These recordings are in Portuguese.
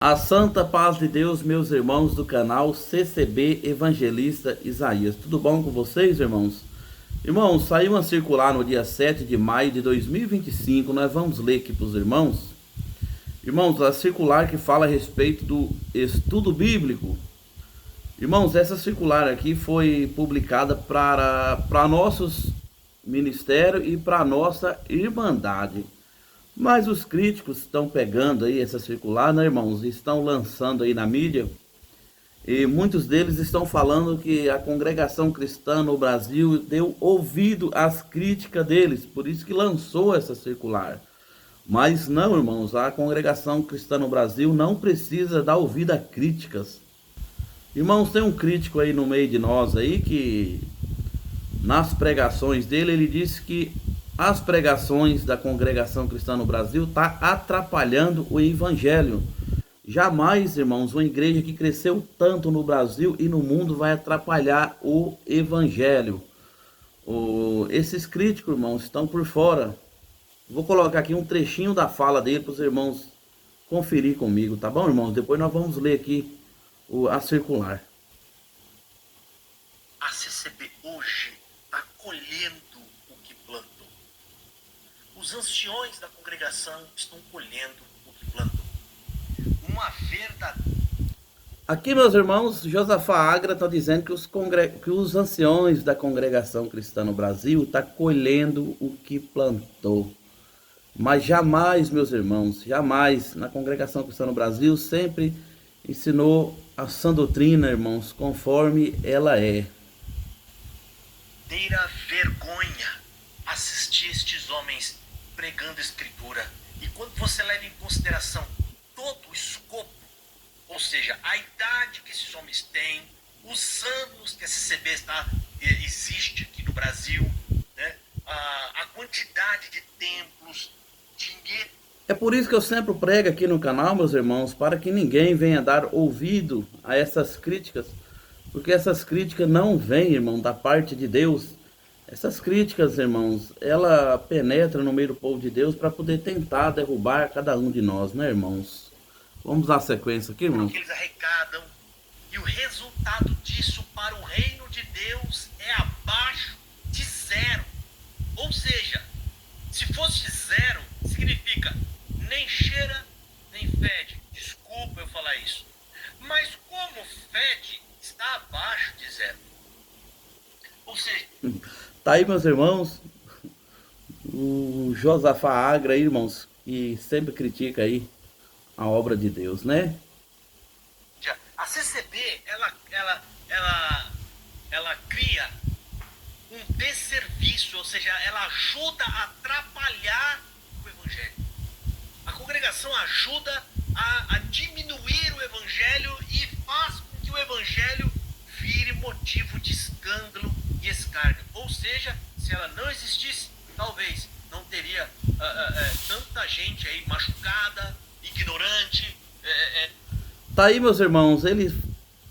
A santa paz de Deus, meus irmãos do canal CCB Evangelista Isaías. Tudo bom com vocês, irmãos? Irmãos, saiu uma circular no dia 7 de maio de 2025. Nós vamos ler aqui para os irmãos. Irmãos, a circular que fala a respeito do estudo bíblico. Irmãos, essa circular aqui foi publicada para nossos ministérios e para nossa irmandade. Mas os críticos estão pegando aí essa circular, né, irmãos? Estão lançando aí na mídia. E muitos deles estão falando que a congregação cristã no Brasil deu ouvido às críticas deles. Por isso que lançou essa circular. Mas não, irmãos, a congregação cristã no Brasil não precisa dar ouvido a críticas. Irmãos, tem um crítico aí no meio de nós aí que nas pregações dele ele disse que as pregações da congregação cristã no Brasil tá atrapalhando o evangelho. Jamais, irmãos, uma igreja que cresceu tanto no Brasil e no mundo vai atrapalhar o evangelho. Esses críticos, irmãos, estão por fora. Vou colocar aqui um trechinho da fala dele para os irmãos conferir comigo, tá bom, irmãos? Depois nós vamos ler aqui a circular. A CCB hoje está colhendo o que plantou. Os anciões da congregação estão colhendo o que plantou. Uma verdadeira... Aqui, meus irmãos, Josafá Agra está dizendo que os anciões da congregação cristã no Brasil estão colhendo o que plantou. Mas jamais, meus irmãos, jamais, na congregação cristã no Brasil, sempre ensinou a sã doutrina, irmãos, conforme ela é. Vergonha assistir estes homens pregando escritura. E quando você leva em consideração todo o escopo, ou seja, a idade que esses homens têm, os anos que a CCB existe aqui no Brasil, né? A quantidade de templos, dinheiro. É por isso que eu sempre prego aqui no canal, meus irmãos, para que ninguém venha dar ouvido a essas críticas, porque essas críticas não vêm, irmão, da parte de Deus. Essas críticas, irmãos, ela penetra no meio do povo de Deus para poder tentar derrubar cada um de nós, né, irmãos? Vamos dar sequência aqui, irmãos? Que eles arrecadam, e o resultado disso para o reino de Deus é abaixo de zero. Ou seja, se fosse zero, significa nem cheira, nem fede. Desculpa eu falar isso. Mas como fede, está abaixo de zero. Ou seja... Tá aí, meus irmãos, o Josafá Agra, irmãos, que sempre critica aí a obra de Deus, né? A CCB, ela cria um desserviço, ou seja, ela ajuda a atrapalhar o evangelho. A congregação ajuda a diminuir o evangelho e faz com que o evangelho vire motivo de escândalo e escárnio. Ou seja, se ela não existisse, talvez não teria tanta gente aí machucada, ignorante. Tá aí, meus irmãos, ele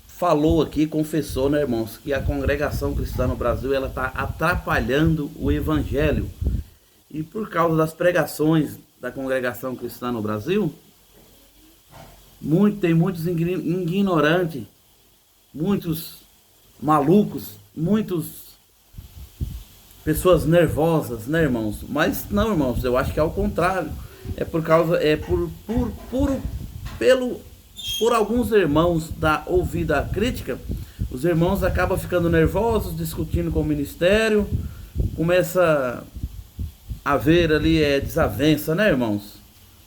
falou aqui, confessou, né, irmãos, que a congregação cristã no Brasil, ela tá atrapalhando o evangelho. E por causa das pregações da congregação cristã no Brasil, tem muitos ignorantes, muitos malucos, muitos pessoas nervosas, né, irmãos? Mas não, irmãos, eu acho que é ao contrário. É por alguns irmãos dar ouvido à crítica, os irmãos acabam ficando nervosos, discutindo com o ministério, começa a haver ali desavença, né, irmãos?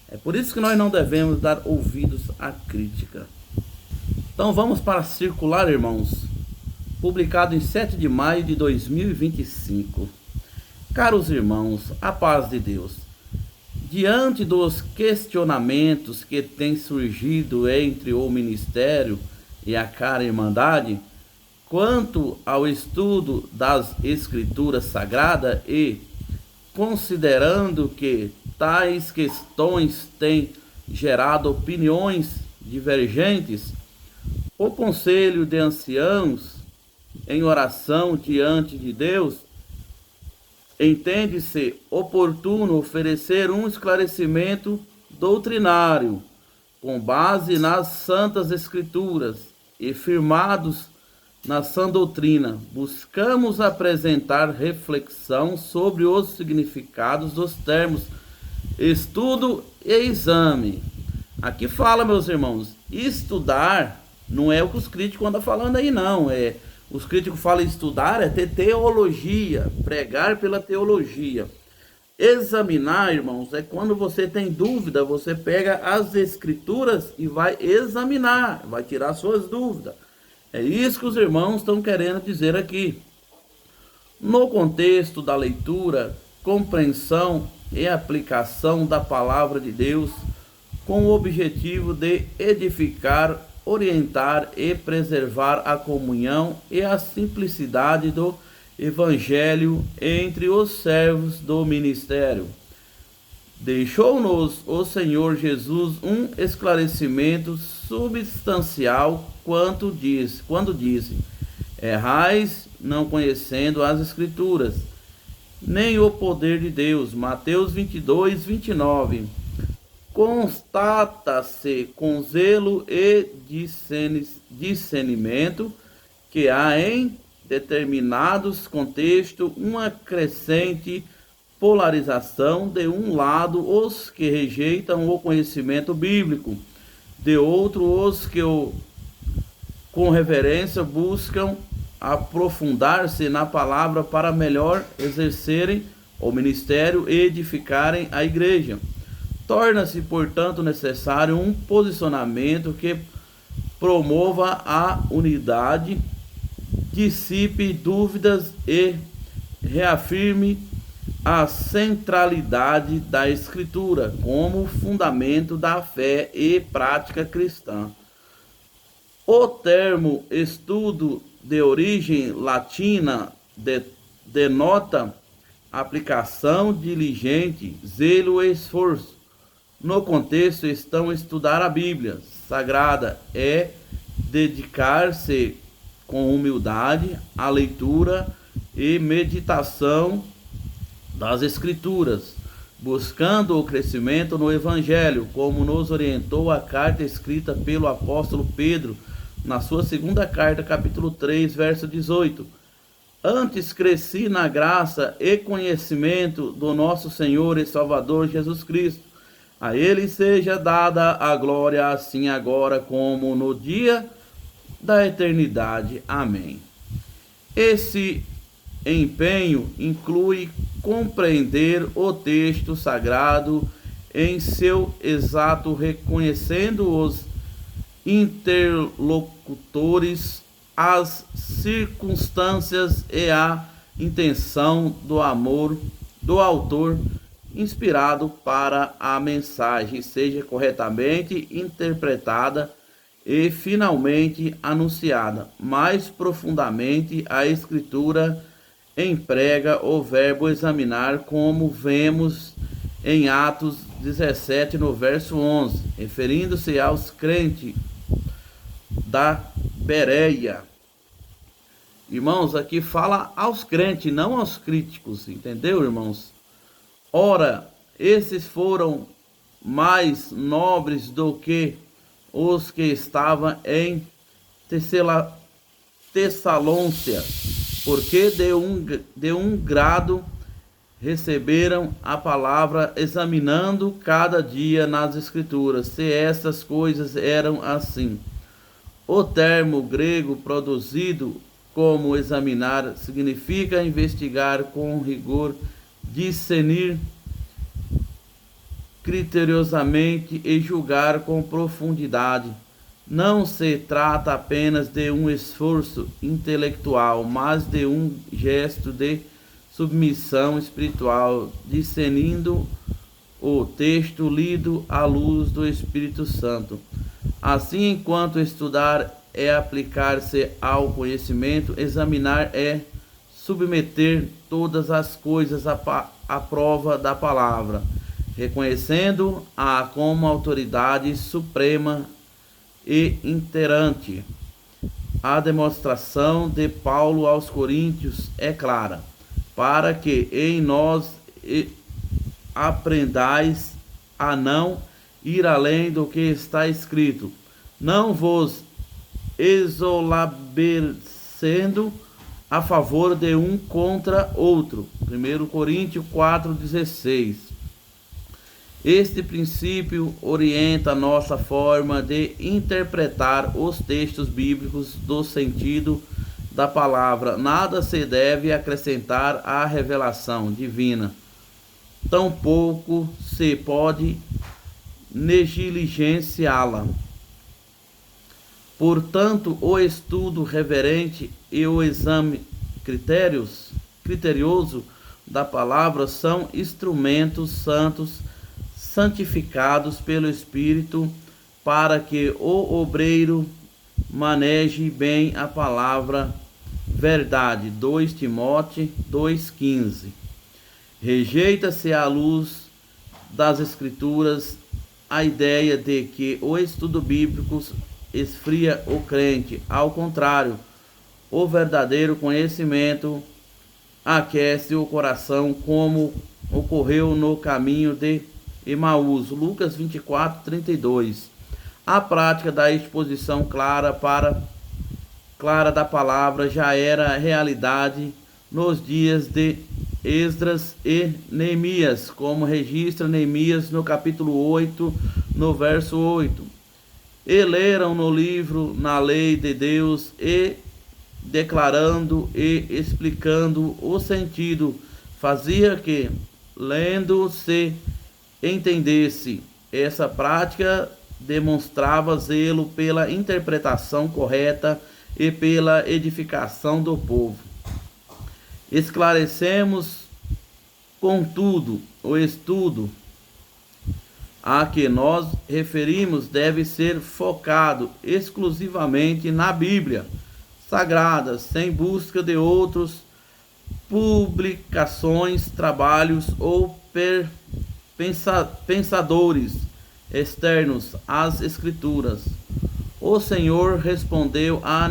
É por isso que nós não devemos dar ouvidos à crítica. Então vamos para a circular, irmãos, publicado em 7 de maio de 2025. Caros irmãos, a paz de Deus. Diante dos questionamentos que têm surgido entre o ministério e a cara irmandade, quanto ao estudo das escrituras sagradas e considerando que tais questões têm gerado opiniões divergentes, o Conselho de Anciãos, em oração diante de Deus, entende-se oportuno oferecer um esclarecimento doutrinário com base nas Santas Escrituras e firmados na sã doutrina, buscamos apresentar reflexão sobre os significados dos termos estudo e exame. Aqui fala, meus irmãos, estudar não é o que os críticos andam falando aí, não. Os críticos falam estudar é ter teologia, pregar pela teologia. Examinar, irmãos, é quando você tem dúvida, você pega as escrituras e vai examinar, vai tirar suas dúvidas. É isso que os irmãos estão querendo dizer aqui. No contexto da leitura, compreensão e aplicação da palavra de Deus, com o objetivo de edificar, orientar e preservar a comunhão e a simplicidade do Evangelho entre os servos do ministério. Deixou-nos o Senhor Jesus um esclarecimento substancial quando disse: errais não conhecendo as Escrituras, nem o poder de Deus. Mateus 22, 29. Constata-se com zelo e discernimento que há em determinados contextos uma crescente polarização, de um lado os que rejeitam o conhecimento bíblico, de outro os que com reverência buscam aprofundar-se na palavra para melhor exercerem o ministério e edificarem a igreja. Torna-se, portanto, necessário um posicionamento que promova a unidade, dissipe dúvidas e reafirme a centralidade da Escritura como fundamento da fé e prática cristã. O termo estudo, de origem latina, denota aplicação diligente, zelo e esforço. No contexto estão estudar a Bíblia Sagrada, é dedicar-se com humildade à leitura e meditação das Escrituras, buscando o crescimento no Evangelho, como nos orientou a carta escrita pelo apóstolo Pedro, na sua segunda carta, capítulo 3, verso 18. Antes cresci na graça e conhecimento do nosso Senhor e Salvador Jesus Cristo. A Ele seja dada a glória, assim agora como no dia da eternidade. Amém. Esse empenho inclui compreender o texto sagrado em seu exato, reconhecendo os interlocutores, as circunstâncias e a intenção do amor do autor inspirado para a mensagem seja corretamente interpretada e finalmente anunciada. Mais profundamente, a Escritura emprega o verbo examinar, como vemos em Atos 17, no verso 11, referindo-se aos crentes da Bereia. Irmãos, aqui fala aos crentes, não aos críticos, entendeu, irmãos? Ora, esses foram mais nobres do que os que estavam em Tessalônica, porque de um grado receberam a palavra, examinando cada dia nas Escrituras, se estas coisas eram assim. O termo grego produzido como examinar significa investigar com rigor, discernir criteriosamente e julgar com profundidade. Não se trata apenas de um esforço intelectual, mas de um gesto de submissão espiritual, discernindo o texto lido à luz do Espírito Santo. Assim, enquanto estudar é aplicar-se ao conhecimento, examinar é submeter todas as coisas à prova da palavra, reconhecendo-a como autoridade suprema e iterante. A demonstração de Paulo aos Coríntios é clara, para que em nós aprendais a não ir além do que está escrito. Não vos exolabecendo a favor de um contra outro. 1 Coríntios 4,16. Este princípio orienta nossa forma de interpretar os textos bíblicos do sentido da palavra. Nada se deve acrescentar à revelação divina. Tampouco se pode negligenciá-la. Portanto, o estudo reverente e o exame criterioso da palavra são instrumentos santos santificados pelo Espírito para que o obreiro maneje bem a palavra verdade. 2 Timóteo 2,15. Rejeita-se à luz das Escrituras a ideia de que o estudo bíblico esfria o crente. Ao contrário, o verdadeiro conhecimento aquece o coração, como ocorreu no caminho de Emaús. Lucas 24:32. A prática da exposição clara da palavra já era realidade nos dias de Esdras e Neemias, como registra Neemias no capítulo 8, no verso 8. E leram no livro, na lei de Deus, e declarando e explicando o sentido, fazia que, lendo, se entendesse. Essa prática demonstrava zelo pela interpretação correta e pela edificação do povo. Esclarecemos, contudo, o estudo a que nós referimos deve ser focado exclusivamente na Bíblia Sagrada, sem busca de outros publicações, trabalhos ou pensadores externos às Escrituras. O Senhor respondeu à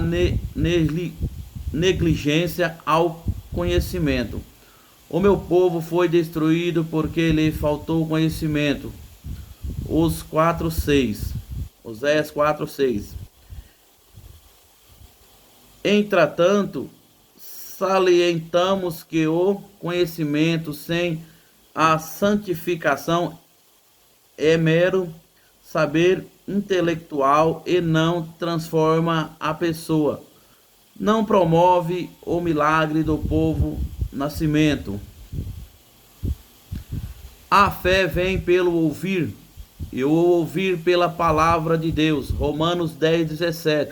negligência ao conhecimento. O meu povo foi destruído porque lhe faltou conhecimento. Oséias 4:6. Entretanto, salientamos que o conhecimento sem a santificação é mero saber intelectual e não transforma a pessoa. Não promove o milagre do povo nascimento. A fé vem pelo ouvir, e o ouvir pela palavra de Deus. Romanos 10:17.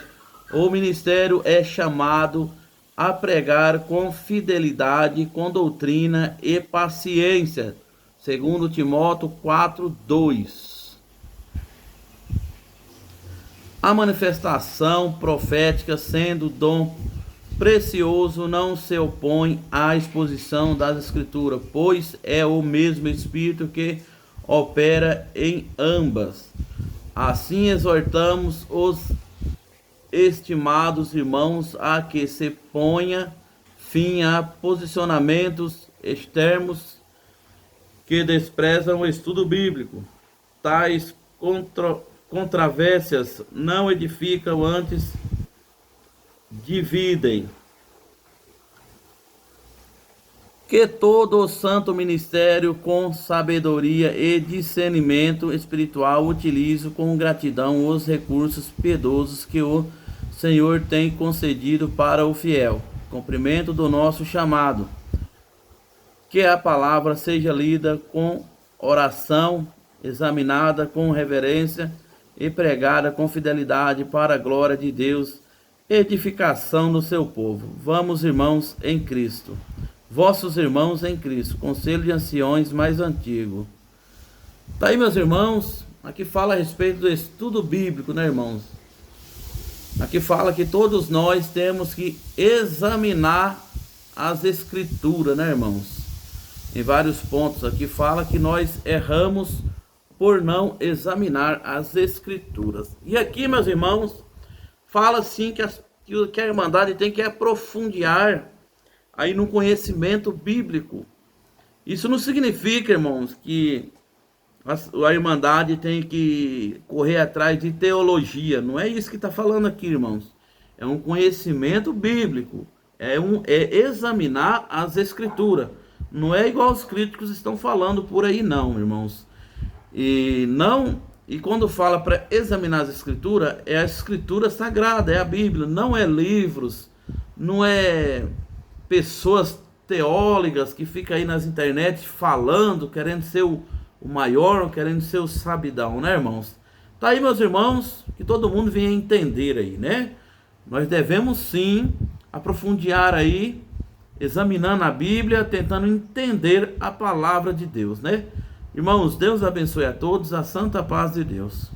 O ministério é chamado a pregar com fidelidade, com doutrina e paciência. 2 Timóteo 4:2. A manifestação profética, sendo dom precioso, não se opõe à exposição das Escrituras, pois é o mesmo Espírito que opera em ambas. Assim exortamos os estimados irmãos a que se ponha fim a posicionamentos externos que desprezam o estudo bíblico. Tais controvérsias não edificam, antes dividem. Que todo o santo ministério, com sabedoria e discernimento espiritual, utilize com gratidão os recursos piedosos que o Senhor tem concedido para o fiel cumprimento do nosso chamado. Que a palavra seja lida com oração, examinada com reverência e pregada com fidelidade para a glória de Deus, edificação do seu povo. Vamos, irmãos em Cristo. Vossos irmãos em Cristo, Conselho de Anciões mais antigo. Tá aí, meus irmãos, aqui fala a respeito do estudo bíblico, né, irmãos? Aqui fala que todos nós temos que examinar as Escrituras, né, irmãos? Em vários pontos aqui fala que nós erramos por não examinar as Escrituras. E aqui, meus irmãos, fala sim que a Irmandade tem que aprofundar aí no conhecimento bíblico. Isso não significa, irmãos, que a Irmandade tem que correr atrás de teologia. Não é isso que está falando aqui, irmãos. É um conhecimento bíblico. É examinar as escrituras. Não é igual os críticos estão falando por aí, não, irmãos. E quando fala para examinar as escrituras, é a escritura sagrada, é a Bíblia, não é livros, não é pessoas teólogas que ficam aí nas internet falando, querendo ser o maior, querendo ser o sabidão, né, irmãos? Tá aí, meus irmãos, que todo mundo venha entender aí, né? Nós devemos sim aprofundar aí, examinando a Bíblia, tentando entender a palavra de Deus, né? Irmãos, Deus abençoe a todos, a santa paz de Deus.